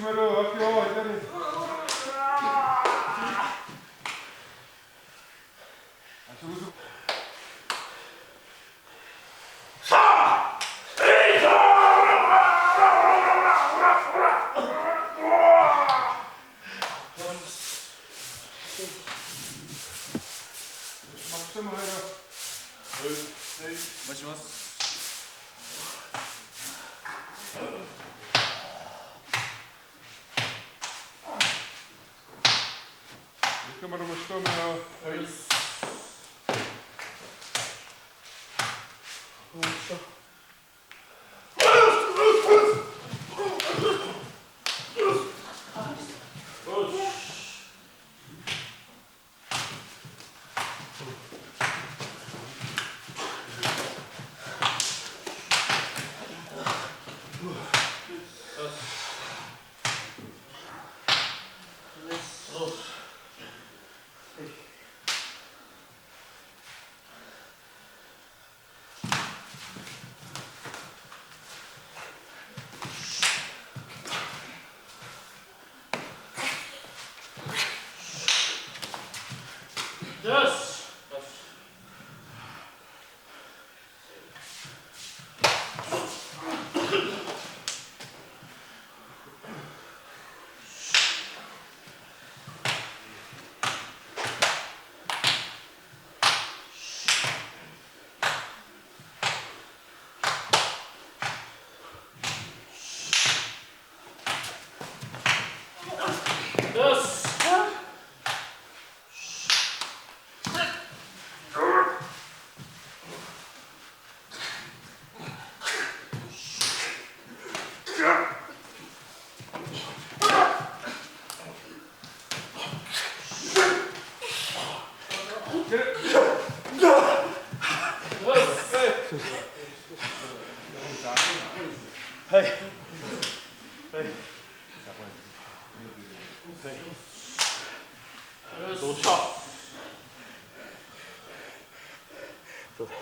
める、脇を左に。足ぶす。マックスも入る。お願いします。カメラも一目よ。はい。はい。はい。どうした。どうだ。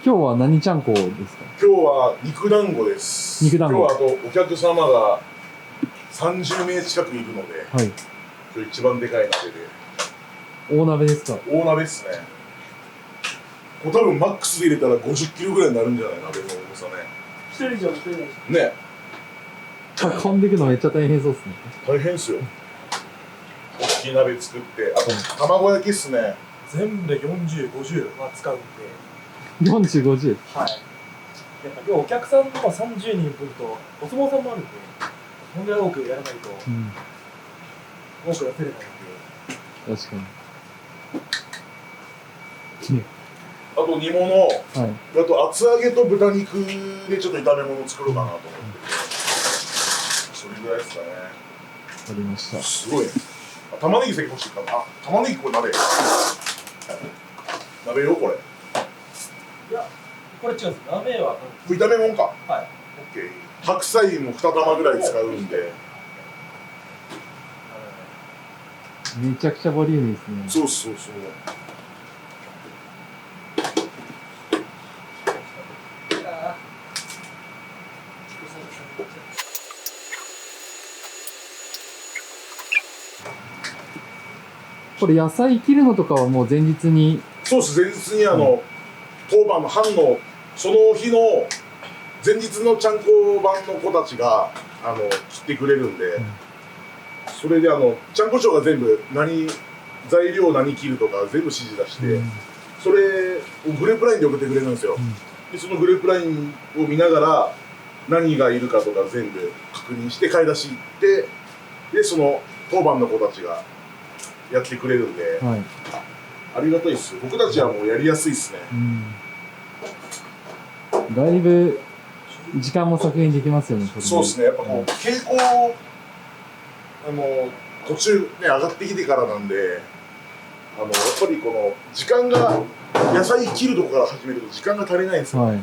今日は何ちゃんこですか？今日は肉団子です。肉団子。今日はあとお客様が30名近くいるので、はい。今日一番でかい鍋で。大鍋ですか？大鍋ですね。これ多分マックスで入れたら50キロぐらいになるんじゃない、鍋の重さね。一人じゃ持てないし。ね。運んでいくのめっちゃ大変そうですね。大変っすよ。大きい鍋作って、あと卵焼きっすね。全部で40、50は使うんで。40、50。はい。やっぱ今日お客さんとか30人分とお相撲さんもあるんで、そんぐらい多くやらないと、うん。多く出せれないんで。確かに。あと煮物、はい。あと厚揚げと豚肉でちょっと炒め物作ろうかなと思ってて、それぐらいですかね。わかりました。すごいね。あ、玉ねぎ先欲しいかな。あ、玉ねぎこれ鍋。鍋よこれ。いや、これ違うんです。鍋は、炒め物か。はい。オッケー。白菜も2玉ぐらい使うんで。めちゃくちゃボリューミーですね。そうそうそう。これ野菜切るのとかはもう前日に。そうです。前日に当番の班のその日の前日のちゃんこ番の子たちが切ってくれるんで、それでちゃんこ長が全部材料何切るとか全部指示出して、それをグループラインで送ってくれるんですよ。でそのグループラインを見ながら何がいるかとか全部確認して買い出し行って、でその当番の子たちがやってくれるんで、はい。ありがたいっす。僕たちはもうやりやすいっすね。だいぶ時間も削減できますよね。そうですね。やっぱこう傾向途中ね上がってきてからなんで、やっぱりこの時間が野菜切るとこから始めると時間が足りないんですよ。はい。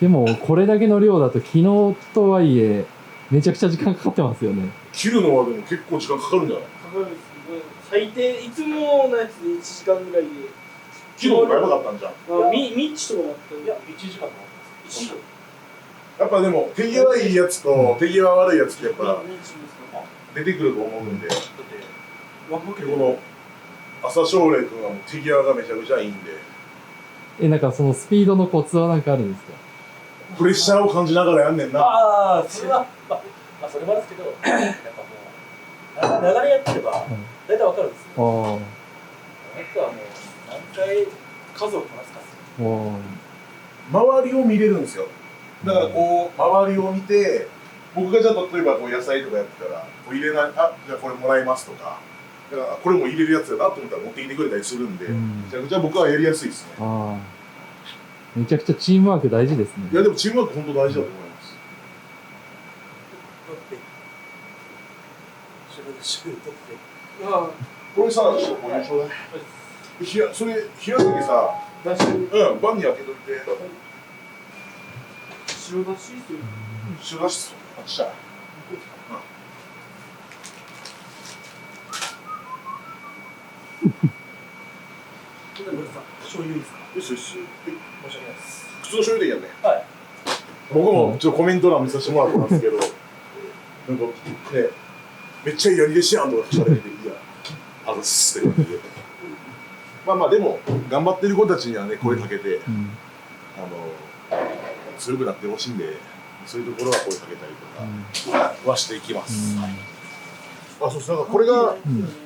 でもこれだけの量だと昨日とはいえめちゃくちゃ時間かかってますよね。切るのはでも結構時間かかるんじゃない？かかるんです。最低、いつものやつで1時間ぐらいで。昨日とかやばかったんじゃん。ミッチとかもあった。いや、1時間もあったんです。1時間。やっぱでも手際いいやつと手際悪いやつってやっぱミッチですか？出てくると思うんで、だって、この朝青龍君はもう手際がめちゃくちゃいいんで、なんかそのスピードのコツはなんかあるんですか？プレッシャーを感じながらやんねんな。ああ、それは、まあ、それもあるんですけど、やっぱもう、流れやってれば、大体わかるんですよ。あとはもう、何回数をこなすかですよ。周りを見れるんですよ。だからこう周りを見て、僕がじゃあ例えばこう野菜とかやってたらこう入れない、じゃあこれもらいますとか、だからこれも入れるやつだなと思ったら持ってきてくれたりするんで、めちゃくちゃ僕はやりやすいですね。めちゃくちゃチームワーク大事ですね。いやでもチームワーク本当大事だと思います。これさ、ちょっとこういうちょうだい。それ冷やす時さ、バンに開けといて。白だしという。白だし、あっちだ。醤油いいですか？よしよし。申し訳ないです。普通の醤油でいいやね。はい。僕もちょっとコメント欄見させてもらったんですけど、なんかね、めっちゃいいやりでしやんとか聞かれて、いや、あざっすって感じで。まあでも、頑張ってる子たちにはね、声かけて、強くなってほしいんで、そういうところは声かけたりとかはしていきます。あ、そうです。だからこれが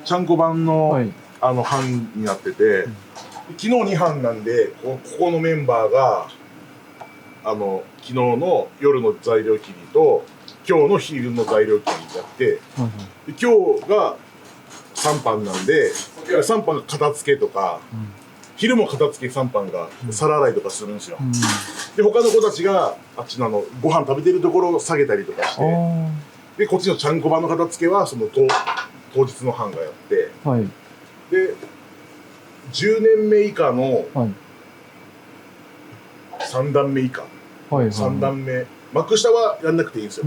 ちゃんこ版の班になってて、昨日2班なんで、ここのメンバーが昨日の夜の材料切りと今日の昼の材料切りやって、今日が3班なんで、3班が片付けとか、昼も片付け3班が皿洗いとかするんですよ。で他の子たちがあっちのご飯食べてるところを下げたりとかして、でこっちのちゃんこ版の片付けはその当日の班がやって、で10年目以下の3段目以下、3段目幕下はやんなくていいんですよ。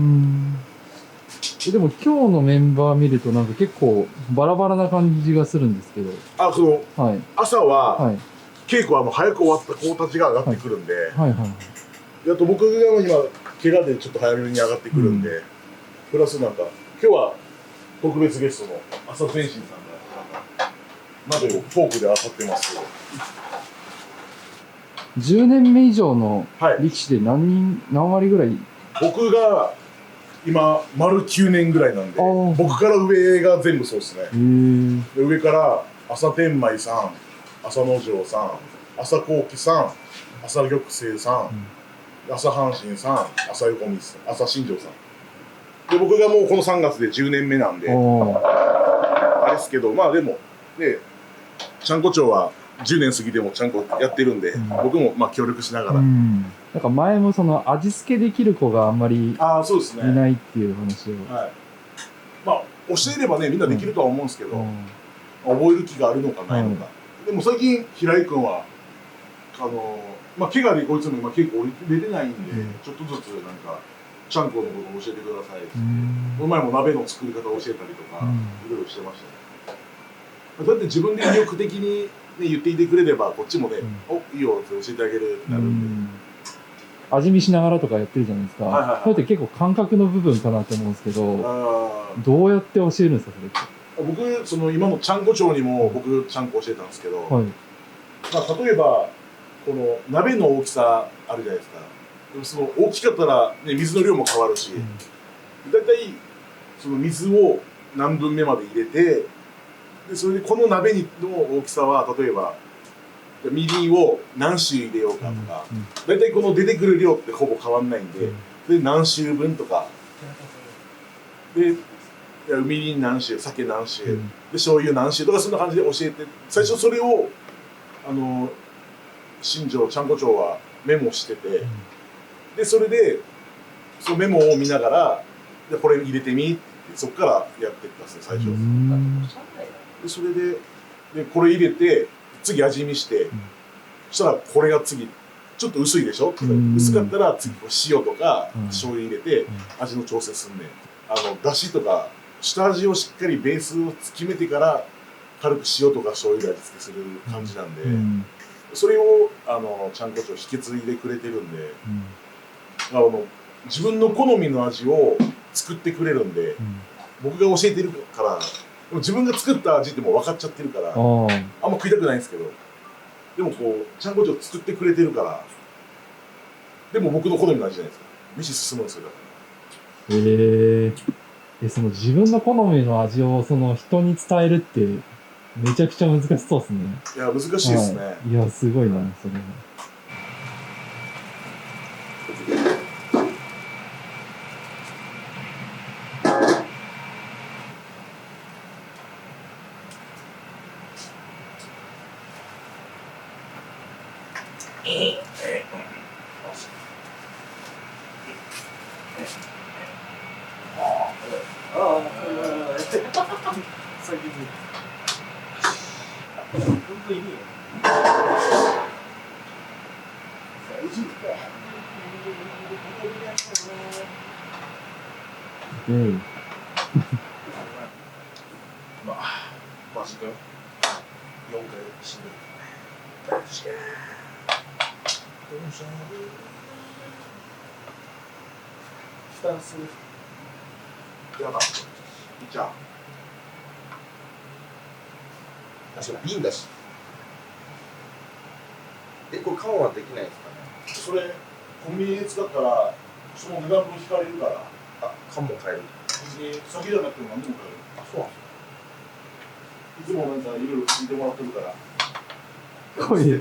でも今日のメンバー見るとなんか結構バラバラな感じがするんですけど、朝は、稽古は早く終わった子たちが上がってくるんで、はいはい。あと僕が今怪我でちょっと早めに上がってくるんで、プラスなんか今日は特別ゲストの浅田天心さんが鍋をフォークで当たってますけど、10年目以上のはい力士で何割ぐらい？僕が今丸9年ぐらいなんで、僕から上が全部そうですね。で上から朝天舞さん、朝之丞さん、朝幸喜さん、朝玉星さん、朝阪神さん、朝横道さん、朝新庄さん。で僕がもうこの3月で10年目なんで、あれですけど、まあでもね、ちゃんこ長は10年過ぎてもちゃんこやってるんで、僕もまあ協力しながら。なんか前もその味付けできる子があんまりいそうですね。ないっていう話を。はい。まあ教えればねみんなできるとは思うんですけど、覚える気があるのかないのか。でも最近平井君はまあ怪我でこいつも今結構出てないんで、ちょっとずつなんかちゃんこのことを教えてくださいって。この前も鍋の作り方を教えたりとか、いろいろしてましたね。だって自分で意欲的に、ね、言っていてくれればこっちもね、おいいよって教えてあげるってなるんで。味見しながらとかやってるじゃないですか。これって結構感覚の部分かなと思うんですけど、どうやって教えるんですか、それって。僕、今のちゃんこ長にも僕、ちゃんこ教えたんですけど、まあ、例えば、この鍋の大きさあるじゃないですか。でもその大きかったら、ね、水の量も変わるし、だいたいその水を何分目まで入れて、でそれでこの鍋の大きさは、例えば、みりんを何周入れようかとか、だいたいこの出てくる量ってほぼ変わんないんで、で何周分とか、でみりん何周、酒何周、で醤油何周とかそんな感じで教えて、最初それを新庄ちゃんこ長はメモしてて、でそれでそのメモを見ながら、でこれ入れてみってそこからやっていったんですね最初。でそれでこれ入れて。次味見して、そしたらこれが次ちょっと薄いでしょ、薄かったら次塩とか醤油入れて味の調整すんねん。だしとか下味をしっかりベースを決めてから軽く塩とか醤油で味付けする感じなんで、それをちゃんこ長引き継いでくれてるんで、自分の好みの味を作ってくれるんで、僕が教えてるから。自分が作った味ってもう分かっちゃってるから、あんま食いたくないんですけど、でもこうちゃんこ長作ってくれてるから、でも僕の好みの味じゃないですか。飯進むんですよ。その自分の好みの味をその人に伝えるってめちゃくちゃ難しそうですね。いや難しいですね。いやすごいなそれは。マジかよ。4回死ぬ。スタンス。やだ。じゃあ。確かに瓶だし。これ缶はできないですかね。それコンビニで使ったらその値段分引かれるから。缶も買える。別に酒じゃなくても何でも買える。そうなんいつもなんかいろいろ聞いてもらってるから。濃い。濃いやつ。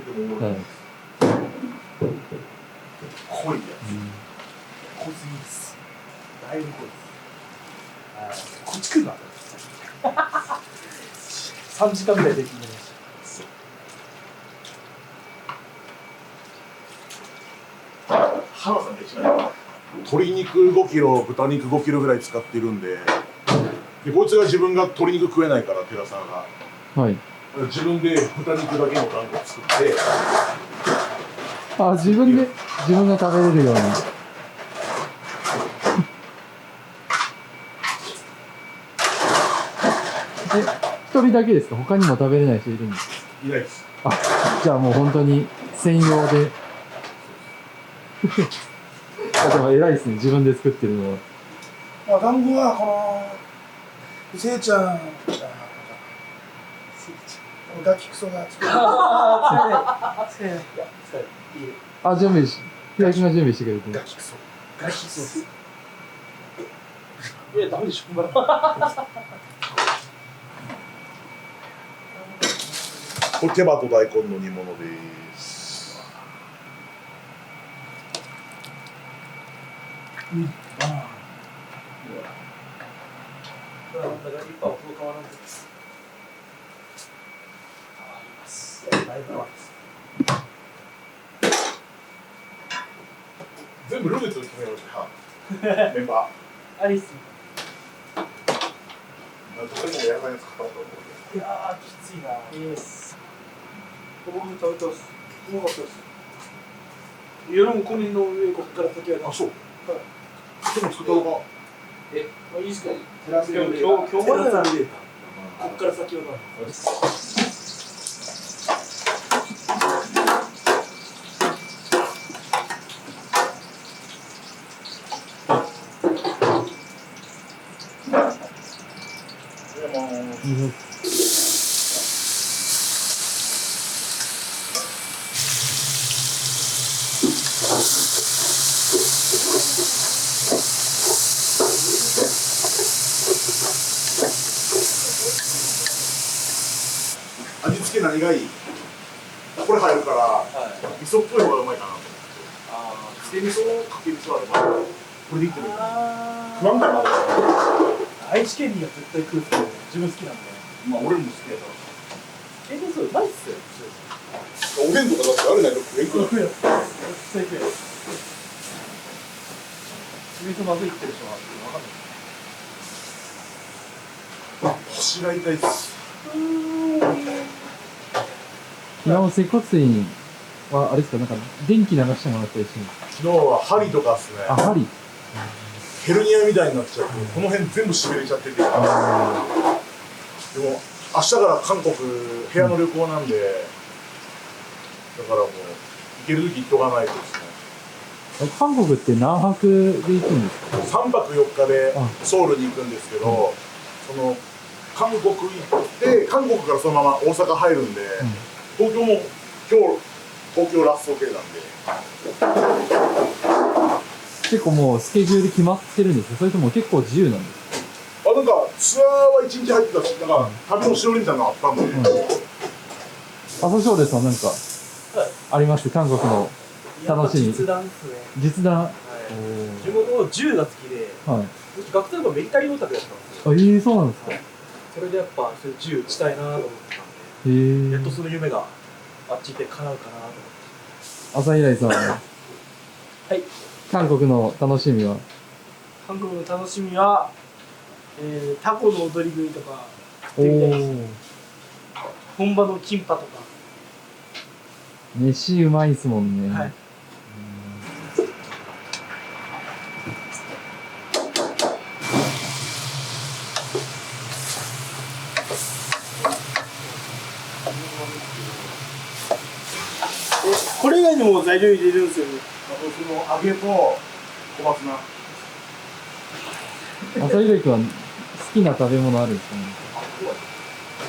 濃すぎです。だいぶ濃いです。こっち来るな。3時間ぐらいできるました。原さんが一番鶏肉5キロ、豚肉5キロぐらい使ってるんで、こいつが自分が鶏肉食えないから、寺澤が。自分で豚肉だけの団子作って。自分が食べれるように。一人人だけですか？他にも食べれない人いるんですか？いないです。あ、じゃあもう本当に専用で。あ、でも偉いですね、自分で作ってるのは。まあ、団子はこのせいちゃんがガキクソが作る。あ、準備し、平井君が準備してくれて。ガキクソ。ガキソ。いや、ダメでしょ。これ手羽と大根の煮物です。全部ルーツを決めようじゃん。メンバありっす。ー。誰もやらないやつ買ったと思う。いやー、きついな。いいっす。僕も食べたっす。うまかったっす。夜も米の上こっから先は。あ、そう。はい。でも作ったのか。いいっすか。テラス今日までなんで、こっから先はな。味付け何がいい？これ入るから、味噌っぽい方がうまいかなと思って。つけ味噌のかけ味噌あれば、これでいってみる。不安かな。愛知県には絶対来るっすよね。自分好きなんで。まあ俺も好きやから。つけ味噌うまいっすよ。お弁当とかだってあれないと食えんくない？絶対食える。つけ味噌まずいってる人は分かんない。腰が痛いっす。今の接骨院はあれですか、なんか電気流してもらったりしてるんですか？昨日は針とかっすね。あ、針。ヘルニアみたいになっちゃって、この辺全部しびれちゃってて。でも明日から韓国部屋の旅行なんで、だからもう行ける時行っとかないとですね。韓国って何泊で行くんですか？ 3泊4日でソウルに行くんですけど、その韓国行って韓国からそのまま大阪入るんで、東京も東京ラスト系なんで。結構もうスケジュール決まってるんですか？それとも結構自由なんですか？なんかツアーは1日入ってたし、なんか旅のしおりみたいなのがあったんで。朝青ですはなんかあります？韓国の楽しみ。実弾っすね。実弾。地元銃が好きで、はい。学生の頃ミリタリーオタクやったんですよ。そうなんですか。それでやっぱそういう銃撃ちたいなと思ってたんで、やっとその夢があっちで叶うかなと思って。朝平井さんは、はい。韓国の楽しみは？韓国の楽しみは、タコの踊り食いとか食ってみたいです。本場のキンパとか。飯うまいっすもんね。はい。これ以外にも材料入れるんですよね。その揚げと小松菜。朝平井君は好きな食べ物あるんですかね？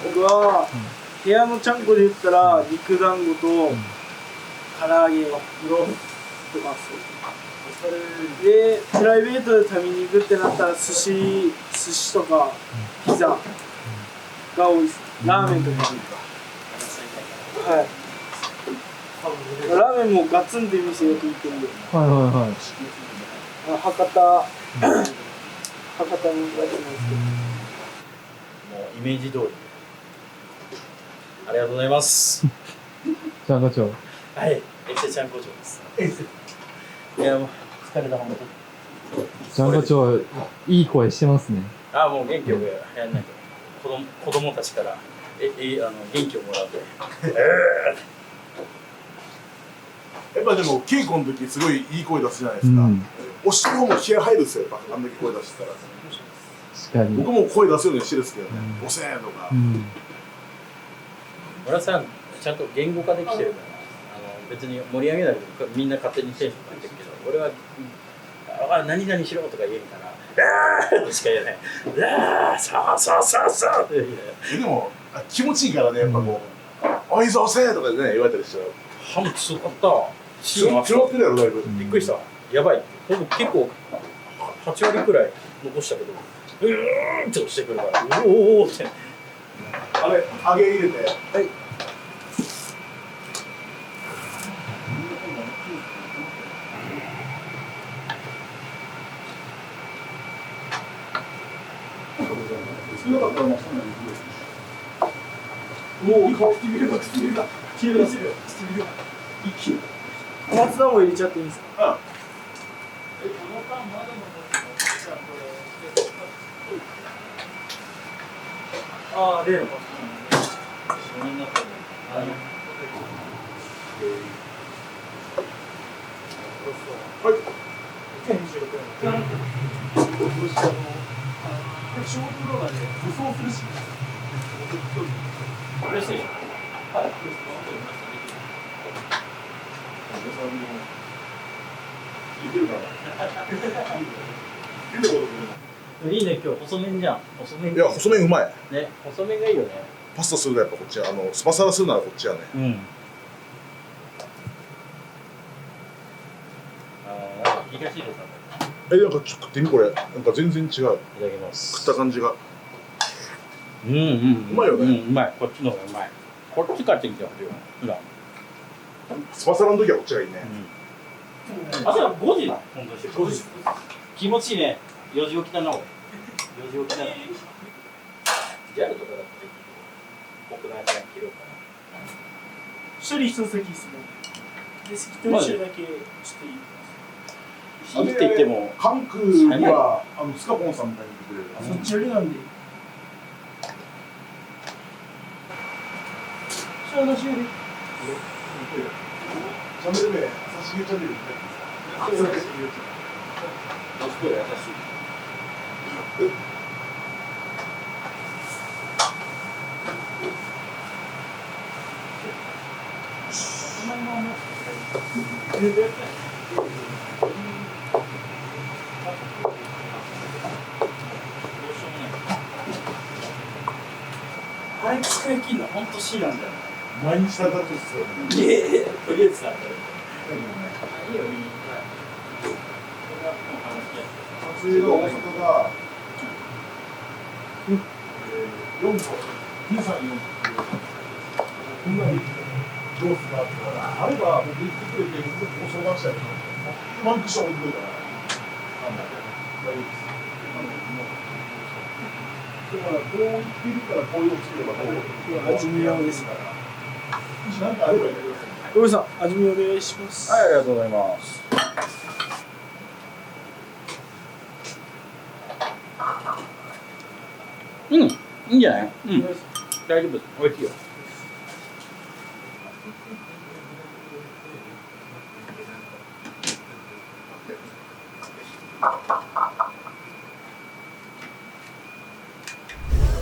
僕は、部屋のちゃんこで言ったら肉団子と唐揚げをしてます。で、プライベートで食べに行くってなったら寿司とかピザが多いです。ラーメンとか。はい。ラーメンもガツンって店よく行ってるんで。はいはいはい。博多のやつなんですけど。もうイメージ通り。ありがとうございます。ちゃんこ長。はい、エセちゃんこ長です。いやもう疲れた本当に。ちゃんこ長いい声してますね。あ、もう元気よくやんないと。子供たちから元気をもらって。やっぱでも稽古の時すごいいい声出すじゃないですか。押してる方も気合入るんですよ。やっぱあんだけ声出してたら。かに。僕も声出すようにしてるんですけどね、押せーとか。村さん、ちゃんと言語化できてるから、別に盛り上げないとみんな勝手にテンション上がってるけど、俺は、何々しろとか言えんから、としか言えない。そうそうそうそうって言えない。でも、気持ちいいからね、やっぱこう、おいぞ押せーとかね、言われたりしたら。ハム強かった。強ってるやろ、だいぶ。びっくりした。やばい。ほぼ結構、8割くらい残したけど、って押してくるから、おおって。あれ、揚げ入れて。はい。少なかったらもうそんなにいいです。もう唇が唇が唇が一気に小松菜も入れちゃっていいですか？ああ、例のパスはい。ショート動画で武装するし。プレイステーション。はい。いいね、今日細麺じゃん。細麺。いや、細麺うまい。ね、細麺がいいよね。パスタするならやっぱこっち、スパサラするならこっちやね。うん。東出さん。なんかちょっと食ってみこれ。なんか全然違う。いただきます。食った感じが。うまいよね。うまい。こっちの方がうまい。こっち買ってきてほしいわ。普段。スパサラの時はこっちがいいね。朝5時だ。本当に。5時。気持ちいいね。4時起きだな。4時起きだな。ギャルとかだったら僕の間に切ろうかな。一人一つだけいいですね。で、関取一人だけちょっといい。いいって言っても。関空はスカポンさんみたいに言ってくれる。そっちよりなんで。それ同じより。チャンネル名、差し入れチャンネルみたいな。すごい優しい。あれ使い切るの本当 C なんだよ。毎日食べたとですよ。とりあえずさ。いいよ、いい。撮影が大阪が4個、2、3、4個。こんなにロースがあったから、あれば僕言ってくれて、僕も相談したいけど、ワンクッション置いてくれたら、大丈夫です。だから、こう言ってるから、こういうの作れば、こう味見用ですから。なんかあれば言ってください。ごめんなさい、味見お願いします。はい、ありがとうございます。うん、いいんじゃない？うん、大丈夫です。美味しいよ。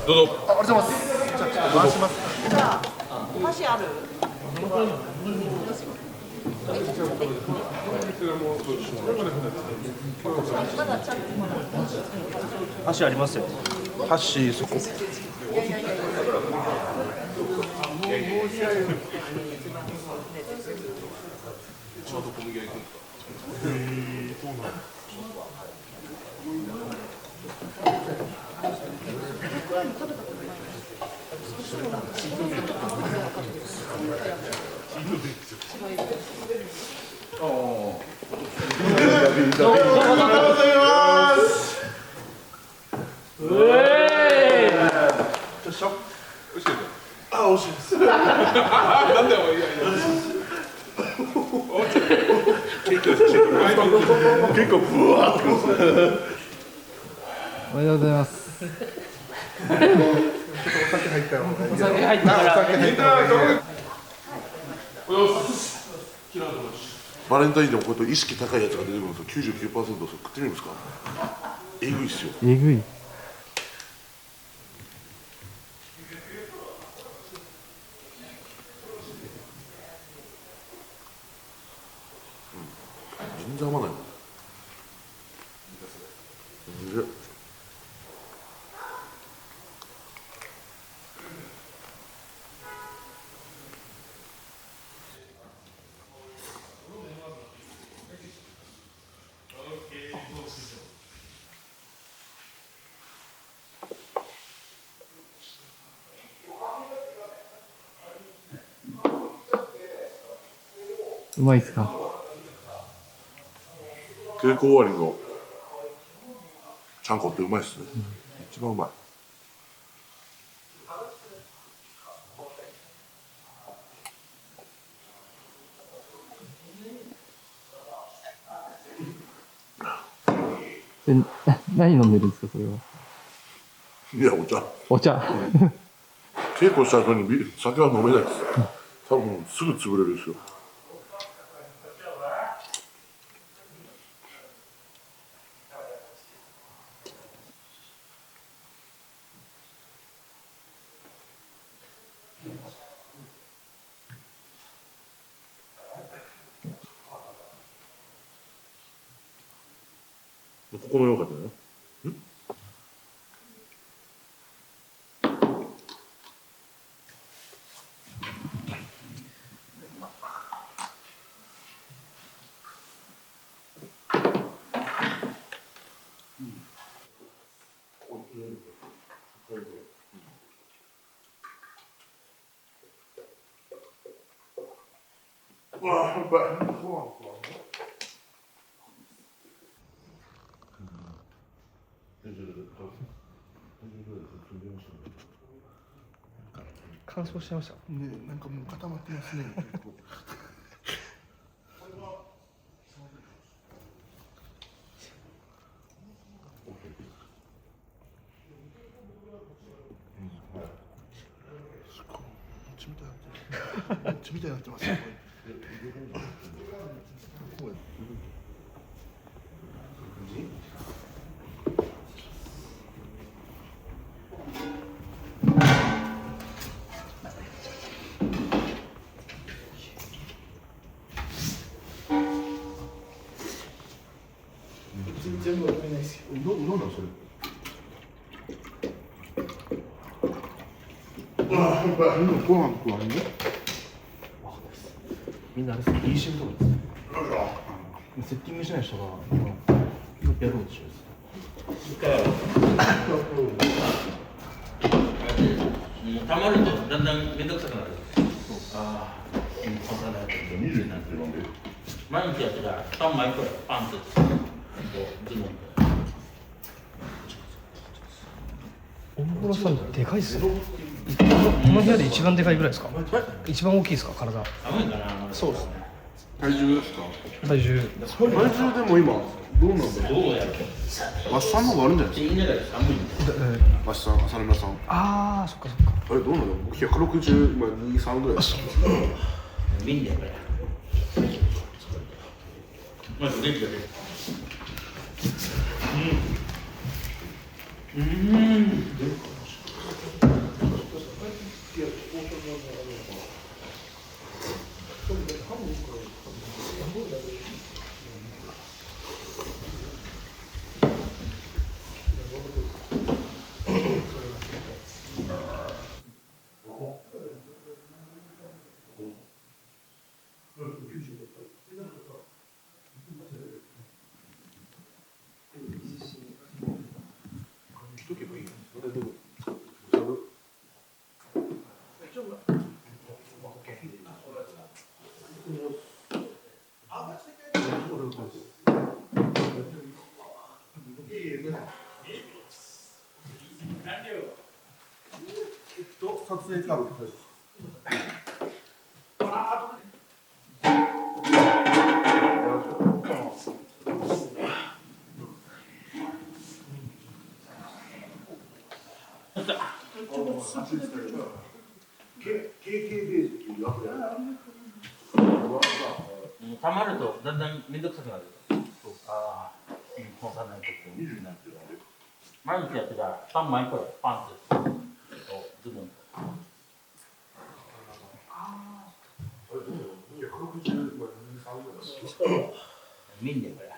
どうぞ。ありがとうございます。じゃあ回します。箸ある？箸ありますよ。箸そこ。あ、惜しいです。なんだよ、いやいや。結構ブワーってくるんですね。おめでとうございます。お酒入ったよ。お酒入ったから。バレンタインでもこうやって意識高いやつが出てくるんですよ。99%食ってみるんですか。えぐいっすよ。えぐい。うまいですか？稽古終わりのちゃんこってうまいっすね。一番うまい。何飲んでるんですか、それは。いや、お茶。お茶。稽古した後に酒は飲めないです。多分すぐ潰れるですよ。ここも良かったよ。わあ、やっぱり。乾燥しちゃいましたね。なんかもう固まってますね。餅みたいになってます。全部わかんないですよ。どうなんそれ。ああ、やっぱりご飯食わんね。みんなあれです。いい仕事です。セッティングしない人がやろうとしたまるとだんだん面倒くさくなる。ああ、こんなのやってる。20になってるんで。毎日やってたら3枚くらいパンとズボン。大室さんでかいっすね。この部屋で一番でかいぐらいですか？一番大きいですか、体？寒いかな。そうですね。体重ですか？体重。体重でも今どうなんだろう。どうやる？わしさんの方があるんじゃないですいいねだよ、寒いんだよ。か？わしさん、浅沼さん。ああ、そっかそっか。あれどうなの？僕160、今2、3ぐらいです。見んだよ、これ。まず元気だけ。撮影カードです。たまるとだんだん面倒くさくなる。ああ、こさないと20になってるんで。毎日やってたら3枚くらいパンとズボン。見んでこれ。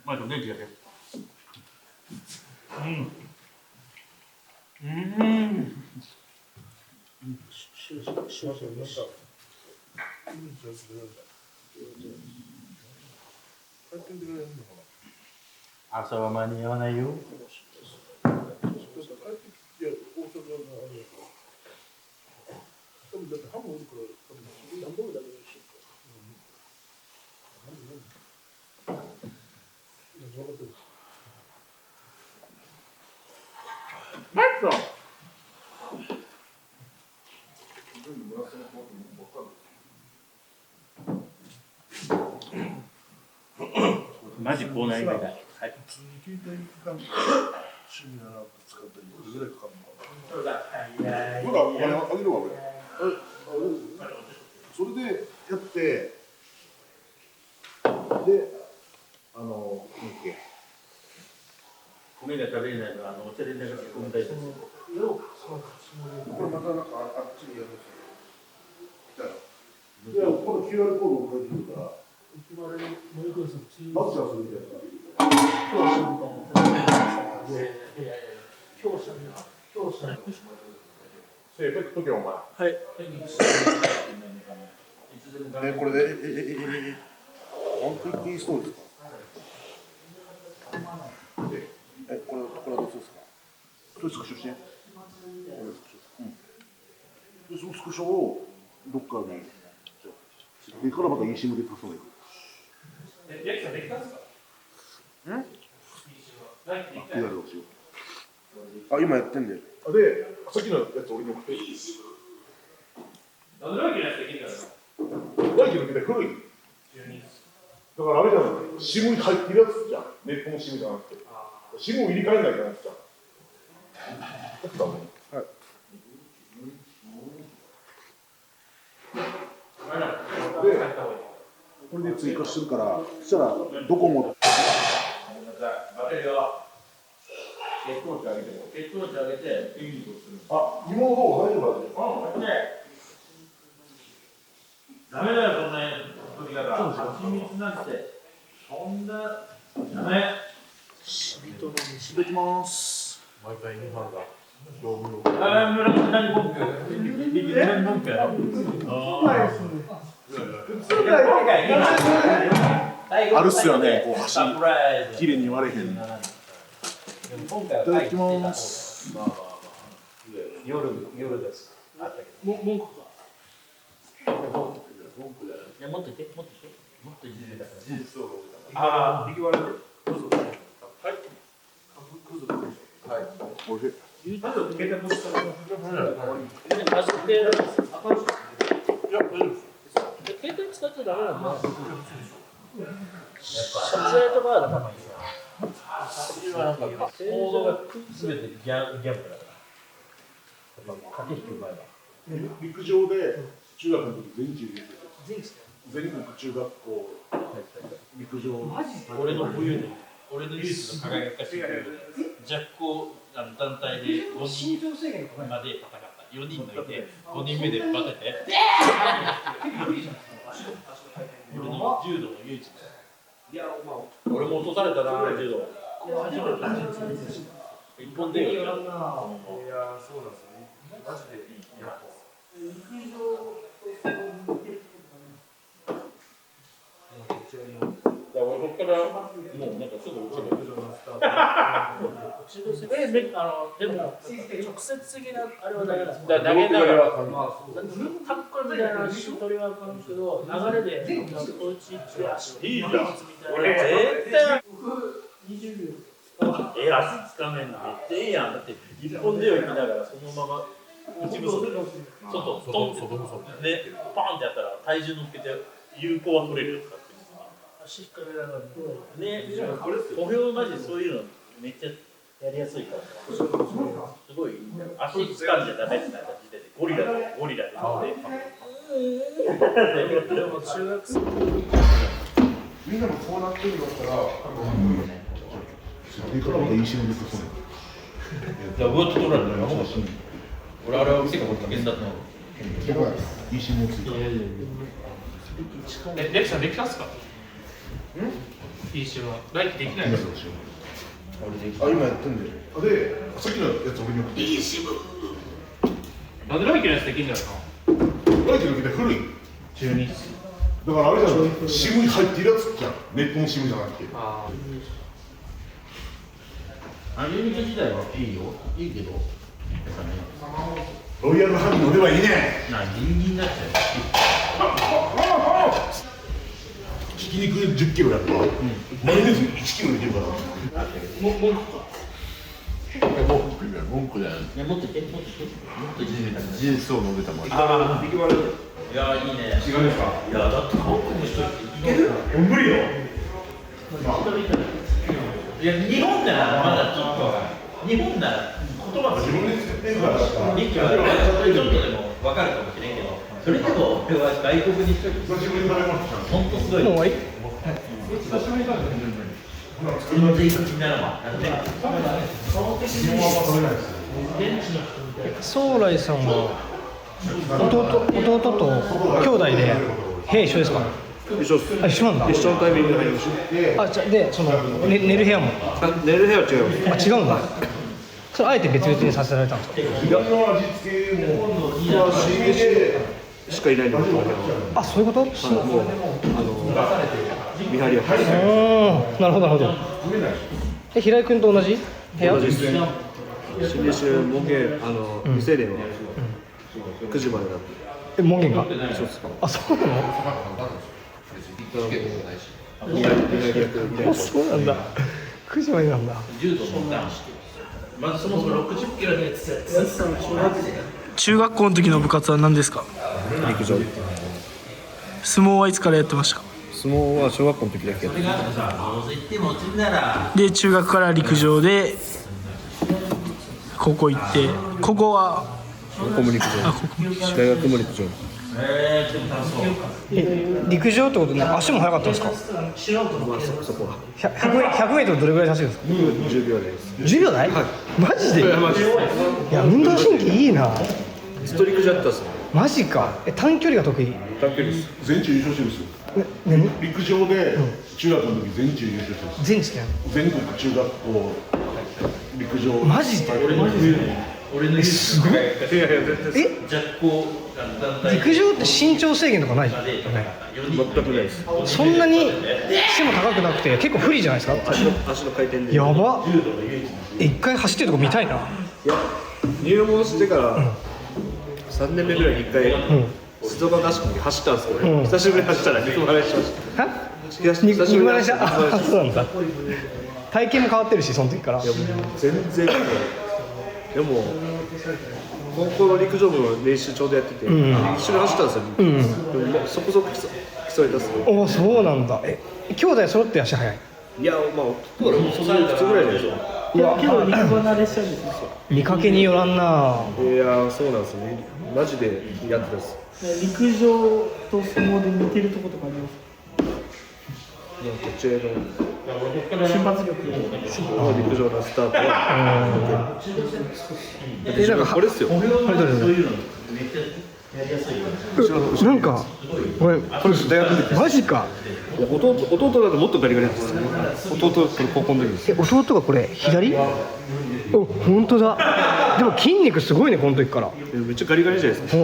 まず元気だけ。朝は間に合わないよ。だってハムおるから何本だけにしようか。分かってる。マット。マジ口内みたい。はい。携帯が趣味なら使ったりどれぐらいかかるのかな。そうだ。ほらお金あげるわ俺。それでやってでなんだっけ。米が食べれないのはお茶で流し込みたいです。これまたなんかあっちにやるんですよ。いやこの QR コードを書いてるから。マッチはするみたいな。エフェクト券お前。はい。これでワンクイックインストールですか。これはどうですか。これスクショして。そのスクショをどっかに。でからまた eSIM で足すのよ。ヤキさんできたんですか？今やってんで。で、さっきのやつ俺に送って。なんでライキのやつできるんですか？ライキの携帯古い。だからあれじゃん、SIM に入ってるやつじゃん。ネットの SIM じゃなくて。SIM を入れ替えないじゃなくて。はい。で、これで追加するから、そしたらドコモ。バッテリーは血糖値上げて演技をする。あ、妹大丈夫だね。ダメだよ、そんな取り方。蜂蜜なんて、そんな、ダメ。しびとのしびきます。毎回2班が村本何文句何文句やろあるっすよね、こう箸きれいに割れへん。いただきます。夜です。あったけど。文句か。いや、もっといて、もっといじれたから。ああ、引き割れてる。はい。おいしい。まず受けてもらったら。携帯使っちゃダメなんだ。撮影とかはダメなんですよ。コードがすべてギャンブルだから。駆け引きうまいわ。陸上で中学の時全日入れてて。全国中学校陸上。俺の唯一の輝かしい弱小団体で5人まで戦った。4人抜いて5人目でバテて。俺の柔道の唯一。俺も落とされたな、柔道。一本出よ。いや、そうなんですね。マジでいい。俺ここからもうなんかすぐ落ちる。でも直接的なあれはダメなんです。投げながらタックルみたいな取りは分かるんですけど、流れで落ちて足いいじゃん。俺絶対20秒。足つかめんのめっちゃいいやん。だって一本出を行きながらそのまま内部外トンでパンってやったら体重乗っけて有効は取れるよ。足引っ掛けながらね、小兵マジそういうのめっちゃやりやすいから、すごい足掴んじゃダメってなった時点でゴリラででも中学生みんなもそうなってるんだったら、いいからまたいい仕事です。いや、ウォッチ取られたらやばかった。俺あれは見せか危険だったの。いい仕事ついた。レクさんできたんすか？PC は来期できないですよ。今やってんで。で、さっきのやつ俺に送って。なんで来期のやつできんだろうな。来期の携帯古い。中2。だからあれじゃん、SIMに入ってるやつじゃん。ネットの SIM じゃなくて。アンリミット自体はいいよ。いいけど。ロイヤルハンド乗ればいいね。ギンギンになっちゃひき肉10キロやったら、マヨネーズ1キロ入れるから。文句だよ。もっといけ、もっといけ。もっといけ。ジュースを飲めたもん。いや、いいね。違うんですか。いや、だって韓国の人っていける？無理よ。いや、日本ならまだちょっと。日本なら言葉が自分で作ってるから。日記はちょっとでも分かるかもしれんけど、それと俺は外国にしといて。久しぶりに食べました。本当すごい。もう終わり？久しぶりに食べた。全然いい気にならない。ソーライさんは弟と兄弟で部屋一緒ですか？一緒です。あ、一緒なんだ。一緒のタイミングで入りました。あ、じゃでその、寝る部屋も寝る部屋は違う。あ、違うんだ。それあえて別々にさせられたんですか？いや、僕は CBC しかいないんで。あ、そういうこと？もう見張りを。なるほどなるほど。平井君と同じ部屋？同じですね。CBC 門限未成年は9時までだって。門限が？そうです。あ、そうなの？あ、そうなんだ。9時までなんだ。柔道の男子。まずそもそも60キロで中学校の時の部活は何ですか？陸上。相撲はいつからやってましたか？相撲は小学校の時だけやってで、中学から陸上で高校行って、ここは高校も陸上。大学も陸上。陸上ってことね、足も速かったんですか？まあそこは100メートルどれぐらい走るんですか10秒です。？10秒台？はい。マジで？いや、運動神経いいな。ずっと陸上やってたっす。マジか。短距離が得意？短距離です。全中優勝してるんですよ。陸上で中学の時全中優勝してるんです。全治やん。全国中学校陸上。マジで？すごい。陸上って身長制限とかないじゃん。全くないです。そんなに背も高くなくて結構不利じゃないですか？足の回転で。やば。一回走ってるとこ見たいな。いや、入門してから3年目ぐらいに1回静岡合宿に走ったんですけど、久しぶりに走ったら肉離れしました。肉離れした。あ、そうなんだ。体型も変わってるし、その時から。いや、もう全然。でも高校の陸上部の練習ちょうどやってて、一緒に走ったんですよ。でもそこそこ競い出す。お、そうなんだ。兄弟揃って足速い？いや、まあ普通ぐらいじゃないですか。いや、結構陸離れしちゃうんですよ。見かけによらんな。いや、そうなんですよね。マジでやってたんです。陸上と相撲で似てるところとかあります？途中の瞬発力。陸上のスタートは。なんかこれですよ。なんか、これ大学でマジか。弟だともっとガリガリなんですよ。弟これ高校の時です。弟がこれ左？お、本当だ。でも筋肉すごいね、この時から。めっちゃガリガリじゃないですか。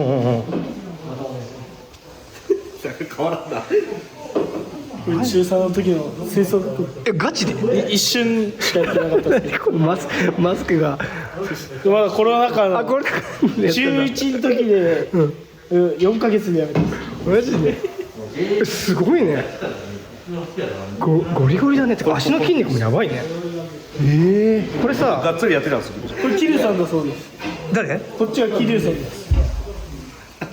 変わらんな。中3の時の清掃服。ガチで？一瞬しかやってなかったですけど。マスクがまだコロナ禍のこれ中1の時で4ヶ月でやめた。マジで？すごいね。ゴリゴリだね。ってか足の筋肉もやばいね。これさ、がっつりやってたんですよ。これ桐生さんだそうです。誰？こっちは桐生さんです。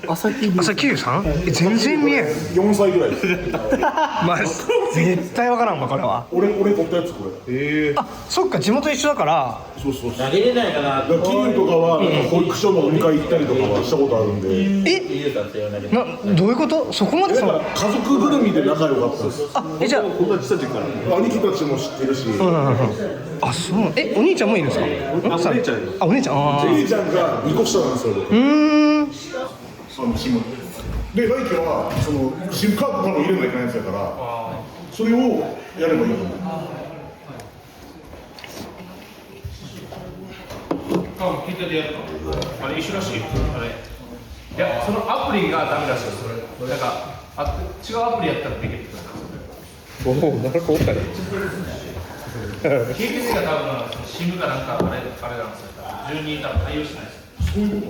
朝桐生さん？全然見えん。4歳ぐらいです。まあ絶対わからんわ、これは。俺撮ったやつこれ。あ、そっか、地元一緒だから。そうそう。投げれないかな。キリンとかは保育所のお迎え行ったりとかはしたことあるんで。どういうこと？そこまでだから家族ぐるみで仲良かったです。じゃあこんな小さい時から兄貴たちも知ってるし。あ、そう。お兄ちゃんもいるんですか？お姉ちゃん。あ、お姉ちゃん。お姉ちゃんが2個下なんですよ。チームで来季はそのシムカード多分入れないといけないやつやからそれをやればいいと思う。聞いててやるのあれ一緒らしいよ。あれいやそのアプリがダメらしいよ。それなんか違うアプリやったらできる。おお、なるほど。KBC が多分シムかなんかあれなんですよ。12多分対応しないです。そういうこ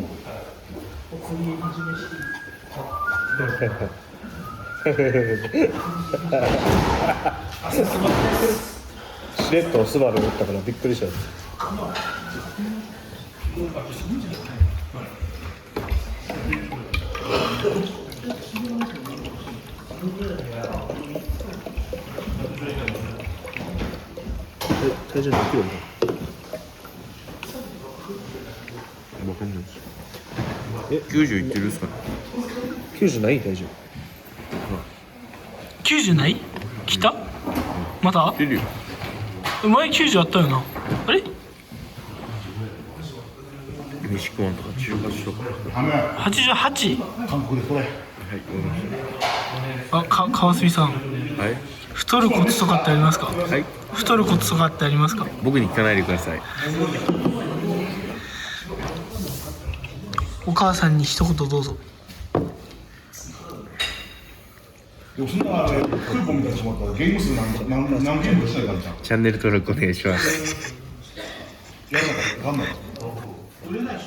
しれっとスバル打ったからびっくりした。体重何キロだ？わかんないです。え、 90いってるっすかね。 90ない体重。 90ない？来た？また？出るよ。前90あったよな。あれ西区湾とか18とか。 88？ 韓国でこれ。はい、あ、川澄さん、はい。太るコツとかってありますか？はい。太るコツとかってありますか？僕に聞かないでください。お母さんに一言どうぞ。でもそんなあれ、クーポンみたいにしまったら、ゲーム数何件もしないからじゃん。チャンネル登録お願いします。やらなかったら分かんない。